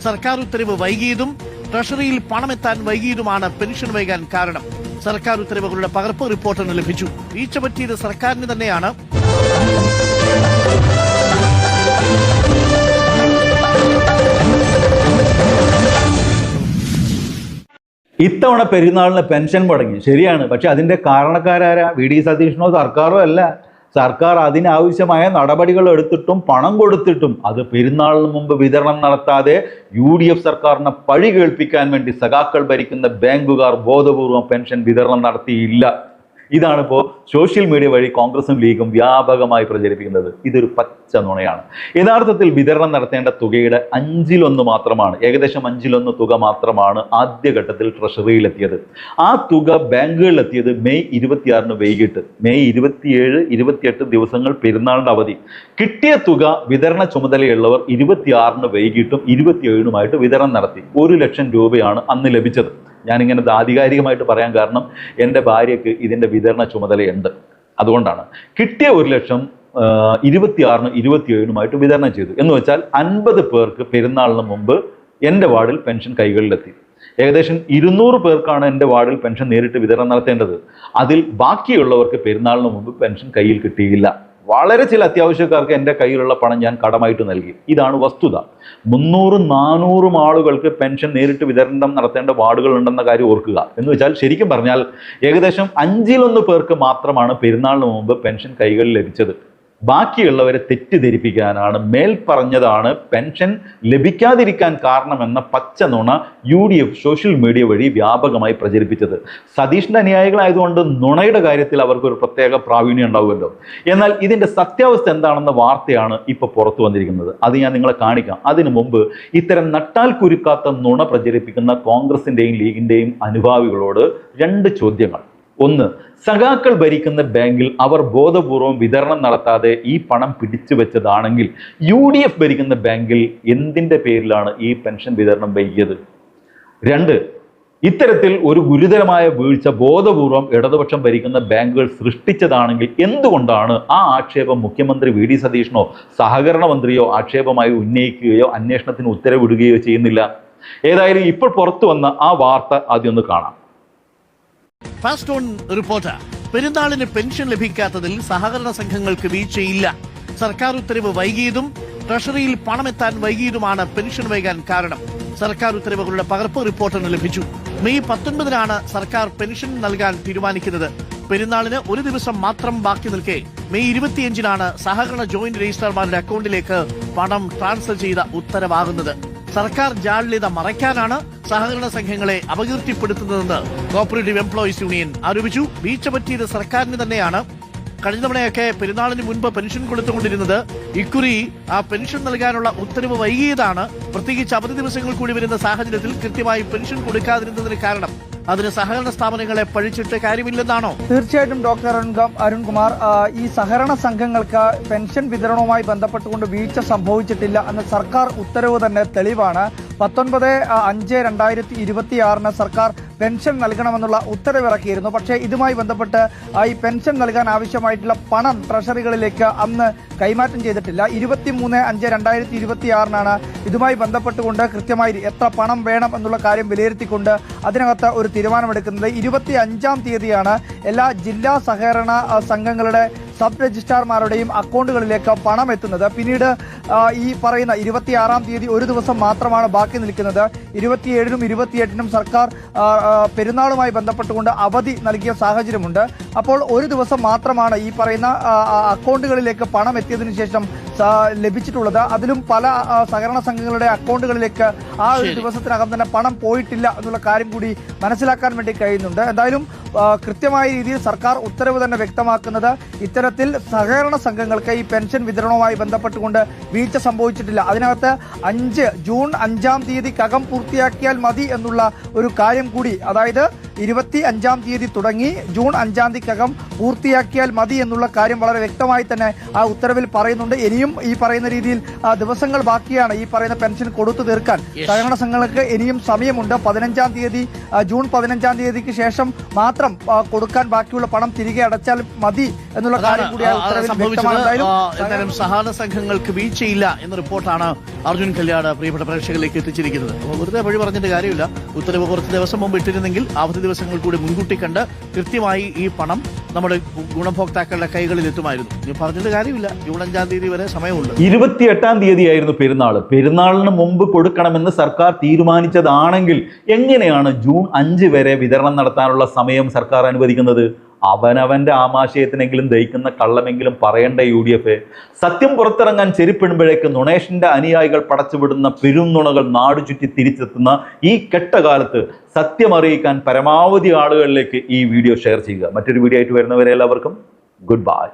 സർക്കാർ ഉത്തരവ് വൈകിയതും ട്രഷറിയിൽ പണമെത്താൻ വൈകിയതുമാണ് പെൻഷൻ വൈകാൻ കാരണം. സർക്കാർ ഉത്തരവുകളുടെ പകർപ്പ് റിപ്പോർട്ടിന് ലഭിച്ചു. വീഴ്ച പറ്റിയത് സർക്കാരിന് തന്നെയാണ്. ഇത്തവണ പെരുന്നാളിന് പെൻഷൻ മുടങ്ങി, ശരിയാണ്. പക്ഷെ അതിൻ്റെ കാരണക്കാരാരാ? വി.ഡി. സതീശനോ സർക്കാരോ അല്ല. സർക്കാർ അതിനാവശ്യമായ നടപടികൾ എടുത്തിട്ടും പണം കൊടുത്തിട്ടും അത് പെരുന്നാളിന് മുമ്പ് വിതരണം നടത്താതെ UDF സർക്കാരിനെ പഴി കേൾപ്പിക്കാൻ വേണ്ടി സഖാക്കൾ ഭരിക്കുന്ന ബാങ്കുകാർ ബോധപൂർവം പെൻഷൻ വിതരണം നടത്തിയില്ല. ഇതാണിപ്പോൾ സോഷ്യൽ മീഡിയ വഴി കോൺഗ്രസും ലീഗും വ്യാപകമായി പ്രചരിപ്പിക്കുന്നത്. ഇതൊരു പച്ച നുണയാണ്. യഥാർത്ഥത്തിൽ വിതരണം നടത്തേണ്ട തുകയുടെ 1/5 മാത്രമാണ്, ഏകദേശം 1/5 തുക മാത്രമാണ് ആദ്യഘട്ടത്തിൽ ട്രഷറിയിലെത്തിയത്. ആ തുക ബാങ്കുകളിലെത്തിയത് മെയ് 26 വൈകിട്ട്. മെയ് 27, 28 ദിവസങ്ങൾ പെരുന്നാളിൻ്റെ അവധി. കിട്ടിയ തുക വിതരണ ചുമതലയുള്ളവർ 26 വൈകിട്ടും 27 വിതരണം നടത്തി. 1 ലക്ഷം രൂപയാണ് അന്ന് ലഭിച്ചത്. ഞാനിങ്ങനെ ആധികാരികമായിട്ട് പറയാൻ കാരണം എൻ്റെ ഭാര്യയ്ക്ക് ഇതിൻ്റെ വിതരണ ചുമതലയുണ്ട്. അതുകൊണ്ടാണ്. കിട്ടിയ 1 ലക്ഷം 26, 27 വിതരണം ചെയ്തു. എന്ന് വെച്ചാൽ 50 പേർക്ക് പെരുന്നാളിന് മുമ്പ് എൻ്റെ വാർഡിൽ പെൻഷൻ കൈകളിലെത്തി. ഏകദേശം 200 പേർക്കാണ് എൻ്റെ വാർഡിൽ പെൻഷൻ നേരിട്ട് വിതരണം നടത്തേണ്ടത്. അതിൽ ബാക്കിയുള്ളവർക്ക് പെരുന്നാളിന് മുമ്പ് പെൻഷൻ കയ്യിൽ കിട്ടിയില്ല. വളരെ ചില അത്യാവശ്യക്കാർക്ക് എൻ്റെ കയ്യിലുള്ള പണം ഞാൻ കടമായിട്ട് നൽകി. ഇതാണ് വസ്തുത. 300-400 ആളുകൾക്ക് പെൻഷൻ നേരിട്ട് വിതരണം നടത്തേണ്ട വാർഡുകൾ ഉണ്ടെന്ന കാര്യം ഓർക്കുക. എന്ന് വെച്ചാൽ ശരിക്കും പറഞ്ഞാൽ ഏകദേശം 1/5 പേർക്ക് മാത്രമാണ് പെരുന്നാളിന് മുമ്പ് പെൻഷൻ കൈകളിൽ ലഭിച്ചത്. ബാക്കിയുള്ളവരെ തെറ്റിദ്ധരിപ്പിക്കാനാണ്, മേൽ പറഞ്ഞതാണ് പെൻഷൻ ലഭിക്കാതിരിക്കാൻ കാരണമെന്ന പച്ച നുണ UDF സോഷ്യൽ മീഡിയ വഴി വ്യാപകമായി പ്രചരിപ്പിച്ചത്. സതീഷിന്റെ അനുയായികളായതുകൊണ്ട് നുണയുടെ കാര്യത്തിൽ അവർക്കൊരു പ്രത്യേക പ്രാവീണ്യം ഉണ്ടാവുമല്ലോ. എന്നാൽ ഇതിന്റെ സത്യാവസ്ഥ എന്താണെന്ന വാർത്തയാണ് ഇപ്പോൾ പുറത്തു വന്നിരിക്കുന്നത്. അത് ഞാൻ നിങ്ങളെ കാണിക്കാം. അതിനു മുമ്പ് ഇത്തരം നട്ടാൽ കുരുക്കാത്ത നുണ പ്രചരിപ്പിക്കുന്ന കോൺഗ്രസിന്റെയും ലീഗിന്റെയും അനുഭാവികളോട് 2 ചോദ്യങ്ങൾ. ഒന്ന്, സഖാക്കൾ ഭരിക്കുന്ന ബാങ്കിൽ അവർ ബോധപൂർവം വിതരണം നടത്താതെ ഈ പണം പിടിച്ചു വെച്ചതാണെങ്കിൽ UDF ഭരിക്കുന്ന ബാങ്കിൽ എന്തിൻ്റെ പേരിലാണ് ഈ പെൻഷൻ വിതരണം വൈകിയത്? 2, ഇത്തരത്തിൽ ഒരു ഗുരുതരമായ വീഴ്ച ബോധപൂർവം ഇടതുപക്ഷം ഭരിക്കുന്ന ബാങ്കുകൾ സൃഷ്ടിച്ചതാണെങ്കിൽ എന്തുകൊണ്ടാണ് ആ ആക്ഷേപം മുഖ്യമന്ത്രി വി.ഡി. സതീശനോ സഹകരണ മന്ത്രിയോ ആക്ഷേപമായി ഉന്നയിക്കുകയോ അന്വേഷണത്തിന് ഉത്തരവിടുകയോ ചെയ്യുന്നില്ല? ഏതായാലും ഇപ്പോൾ പുറത്തു വന്ന ആ വാർത്ത ആദ്യം ഒന്ന് കാണാം. Fast on reporter. പെരുന്നാളിന് പെൻഷൻ ലഭിക്കാത്തതിൽ സഹകരണ സംഘങ്ങൾക്ക് വീഴ്ചയില്ല. സർക്കാർ ഉത്തരവ് വൈകിയതും ട്രഷറിയിൽ പണമെത്താൻ വൈകിയതുമാണ് പെൻഷൻ വൈകാൻ കാരണം. സർക്കാർ ഉത്തരവുകളുടെ പകർപ്പ് റിപ്പോർട്ടിന് ലഭിച്ചു. മെയ് 19 സർക്കാർ പെൻഷൻ നൽകാൻ തീരുമാനിക്കുന്നത്. പെരുന്നാളിന് 1 ദിവസം മാത്രം ബാക്കി നിൽക്കെ മെയ് 25 സഹകരണ ജോയിന്റ് രജിസ്ട്രാർമാരുടെ അക്കൗണ്ടിലേക്ക് പണം ട്രാൻസ്ഫർ ചെയ്ത ഉത്തരവാകുന്നത്. സർക്കാർ ജാള്യത മറയ്ക്കാനാണ് സഹകരണ സംഘങ്ങളെ അപകീർത്തിപ്പെടുത്തുന്നതെന്ന് കോഓപ്പറേറ്റീവ് എംപ്ലോയീസ് യൂണിയൻ ആരോപിച്ചു. വീഴ്ച പറ്റിയത് സർക്കാരിന് തന്നെയാണ്. കഴിഞ്ഞ തവണയൊക്കെ പെരുന്നാളിന് മുൻപ് പെൻഷൻ കൊടുത്തുകൊണ്ടിരുന്നത്. ഇക്കുറി ആ പെൻഷൻ നൽകാനുള്ള ഉത്തരവ് വൈകിയതാണ്. പ്രത്യേകിച്ച് അവധി ദിവസങ്ങൾ കൂടി വരുന്ന സാഹചര്യത്തിൽ കൃത്യമായി പെൻഷൻ കൊടുക്കാതിരുന്നതിന് കാരണം. അതിന് സഹകരണ സ്ഥാപനങ്ങളെ പഴിച്ചിട്ട് കാര്യമില്ലെന്നാണോ? തീർച്ചയായിട്ടും ഡോക്ടർ അരുൺകുമാർ, ഈ സഹകരണ സംഘങ്ങൾക്ക് പെൻഷൻ വിതരണവുമായി ബന്ധപ്പെട്ടുകൊണ്ട് വീഴ്ച സംഭവിച്ചിട്ടില്ല എന്ന സർക്കാർ ഉത്തരവ് തന്നെ തെളിവാണ്. 19/5/2026 സർക്കാർ പെൻഷൻ നൽകണമെന്നുള്ള ഉത്തരവിറക്കിയിരുന്നു. പക്ഷേ ഇതുമായി ബന്ധപ്പെട്ട് ഈ പെൻഷൻ നൽകാൻ ആവശ്യമായിട്ടുള്ള പണം ട്രഷറികളിലേക്ക് അന്ന് കൈമാറ്റം ചെയ്തിട്ടില്ല. 23/5/2026 ഇതുമായി ബന്ധപ്പെട്ടുകൊണ്ട് കൃത്യമായി എത്ര പണം വേണം എന്നുള്ള കാര്യം വിലയിരുത്തിക്കൊണ്ട് അതിനകത്ത് ഒരു തീരുമാനമെടുക്കുന്നത്. 25-ാം തീയതിയാണ് എല്ലാ ജില്ലാ സഹകരണ സംഘങ്ങളുടെ സബ് രജിസ്ട്രാർമാരുടെയും അക്കൗണ്ടുകളിലേക്ക് പണം എത്തുന്നത്. പിന്നീട് ഈ പറയുന്ന 26-ാം തീയതി 1 ദിവസം മാത്രമാണ് ബാക്കി നിൽക്കുന്നത്. 27-നും 28-നും സർക്കാർ പെരുന്നാളുമായി ബന്ധപ്പെട്ടുകൊണ്ട് അവധി നൽകിയ സാഹചര്യമുണ്ട്. അപ്പോൾ 1 ദിവസം മാത്രമാണ് ഈ പറയുന്ന അക്കൗണ്ടുകളിലേക്ക് പണം എത്തിയതിനു ശേഷം ലഭിച്ചിട്ടുള്ളത്. അതിലും പല സഹകരണ സംഘങ്ങളുടെ അക്കൗണ്ടുകളിലേക്ക് ആ ഒരു ദിവസത്തിനകം തന്നെ പണം പോയിട്ടില്ല എന്നുള്ള കാര്യം കൂടി മനസ്സിലാക്കാൻ വേണ്ടി കഴിയുന്നുണ്ട്. എന്തായാലും കൃത്യമായ രീതിയിൽ സർക്കാർ ഉത്തരവ് തന്നെ വ്യക്തമാക്കുന്നത് ഇത്തരത്തിൽ സഹകരണ സംഘങ്ങൾക്ക് ഈ പെൻഷൻ വിതരണവുമായി ബന്ധപ്പെട്ടുകൊണ്ട് വീഴ്ച സംഭവിച്ചിട്ടില്ല. അതിനകത്ത് ജൂൺ 5-ാം തീയതിക്കകം പൂർത്തിയാക്കിയാൽ മതി എന്നുള്ള ഒരു കാര്യം കൂടി, അതായത് 25-ാം തീയതി തുടങ്ങി ജൂൺ 5-ാം തീയതിക്കകം പൂർത്തിയാക്കിയാൽ മതി എന്നുള്ള കാര്യം വളരെ വ്യക്തമായി തന്നെ ആ ഉത്തരവിൽ പറയുന്നുണ്ട്. ഇനിയും ഇനിയും ഈ പറയുന്ന രീതിയിൽ ദിവസങ്ങൾ ബാക്കിയാണ് ഈ പറയുന്ന പെൻഷൻ കൊടുത്തു തീർക്കാൻ. സഹകരണ സംഘങ്ങൾക്ക് ഇനിയും സമയമുണ്ട്. 15-ാം തീയതി ജൂൺ 15-ാം തീയതിക്ക് ശേഷം മാത്രം കൊടുക്കാൻ ബാക്കിയുള്ള പണം തിരികെ അടച്ചാൽ മതി എന്നുള്ള കാര്യം കൂടിയാണ് ഉത്തരവിൽ വ്യക്തമാണ്. എന്തായാലും സഹകരണ സംഘങ്ങൾക്ക് വീഴ്ചയില്ല എന്ന റിപ്പോർട്ടാണ് അർജുൻ കല്യാട് പ്രിയപ്പെട്ട പ്രേക്ഷകരിലേക്ക് എത്തിച്ചിരിക്കുന്നത്. അപ്പോൾ വെറുതെ വഴി പറഞ്ഞിട്ട് കാര്യമില്ല. ഉത്തരവ് കുറച്ച് ദിവസം മുമ്പ് ഇട്ടിരുന്നെങ്കിൽ അവധി ദിവസങ്ങൾ കൂടി മുൻകൂട്ടി കണ്ട് കൃത്യമായി ഈ പണം നമ്മുടെ ഗുണഭോക്താക്കളുടെ കൈകളിൽ എത്തുമായിരുന്നു. ഇനി പറഞ്ഞിട്ട് കാര്യമില്ല. ജൂൺ 5-ാം തീയതി വരെ സമയമുണ്ട്. 28-ാം തീയതിയായിരുന്നു പെരുന്നാളിന് മുമ്പ് കൊടുക്കണമെന്ന് സർക്കാർ തീരുമാനിച്ചതാണെങ്കിൽ എങ്ങനെയാണ് ജൂൺ 5 വരെ വിതരണം നടത്താനുള്ള സമയം സർക്കാർ അനുവദിക്കുന്നത്? അവനവന്റെ ആമാശയത്തിനെങ്കിലും ദഹിക്കുന്ന കള്ളമെങ്കിലും പറയേണ്ട UDF. സത്യം പുറത്തിറങ്ങാൻ ചെരുപ്പിടുമ്പോഴേക്ക് നുണേഷിന്റെ അനുയായികൾ പടച്ചുവിടുന്ന പെരുംനുണകൾ നാടു ചുറ്റി തിരിച്ചെത്തുന്ന ഈ കെട്ടകാലത്ത് സത്യം അറിയിക്കാൻ പരമാവധി ആളുകളിലേക്ക് ഈ വീഡിയോ ഷെയർ ചെയ്യുക. മറ്റൊരു വീഡിയോ ആയിട്ട് വരുന്നവരെ എല്ലാവർക്കും ഗുഡ് ബൈ.